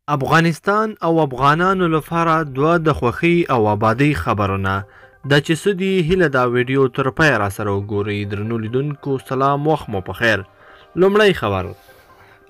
افغانستان او افغانانو لپاره دوه د خوښۍ او آبادۍ خبرونه دا چې څه دي هیله دا ویډیو تر پایه راسره وګورئ. درنو لیدونکو سلام، وخت مو په خیر. لومړی خبر: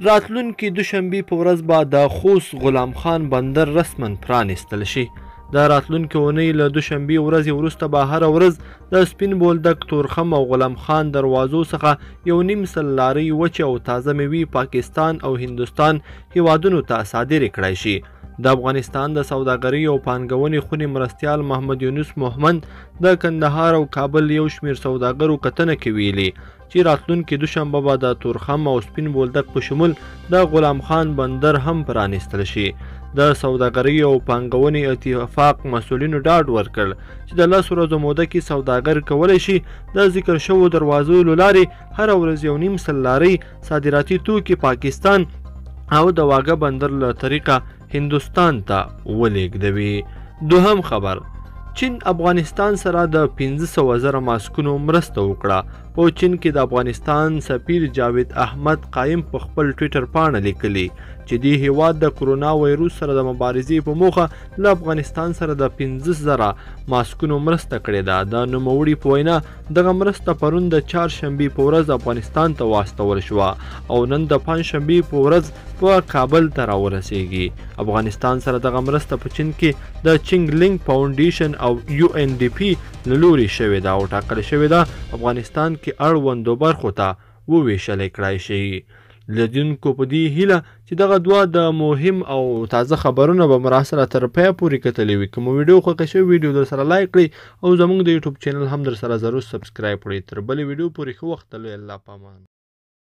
راتلونکي دوشنبې په ورځ به د خوست غلام خان بندر رسما پرانیستل شي. د راتلونکې اونۍ له دوشنبې ورځې وروسته به هره ورځ د سپین بولدک، تورخم او غلام خان دروازو څخه یو نیم سل لارۍ وچې او تازه میوې پاکستان او هندوستان هیوادونو ته صادرې کړای شي. د افغانستان د سوداګرۍ او پانګونې خونې مرستیال محمد یونس محمد د کندهار او کابل یو شمېر سوداګرو کتنه کې ویلي چې راتلونکې دوشنبه به د تورخم او سپین بولدک په شمول د غلام خان بندر هم پرانیستل شي. د سوداګرۍ او پانګونې اتفاق مسؤلینو ډاډ ورکړ چې د 10 ورځو موده کې سوداګر کولی شي د ذکر شوو دروازو له لارې هره ورځ یو نیم سل لارۍ صادراتي توکي پاکستان او د واګه بندر له طریقه هندوستان ته ولېږدوي. دوهم خبر: چین افغانستان سره د 500,000 ماسکونو مرسته وکړه. په چین کې د افغانستان سفیر جاوید احمد قایم په خپل ټویټر پاڼه لیکلي چې دې هیواد د کرونا وایروس سره د مبارزې په موخه له افغانستان سره د 15,000 ماسکونو مرسته کړې ده. د نوموړي په وینا دغه مرسته پرون د چهارشنبې په ورځ افغانستان ته واستول شوه او نن د پنجشنبې په ورځ په کابل ته راورسیږي. افغانستان سره دغه مرسته په چین کې د چینګ لینګ فاونډیشن او UNDP له لوري شوې ده او ټاکل شوې ده افغانستان کې اړوندو برخو ته وویشل کړای شي. لیدونکو په دې هیله چې دغه دوه د مهم او تازه خبرونه به مراسله تر پایه پورې کتلې وي. که مو ویډیو خوښه شوې ویډیو در سره لایک کړئ او زموږ د یوټیوب چینل هم در سره ضرور سبسکرایب کړئ. تر بلې ویډیو پورې ښه وخت. الله پامان.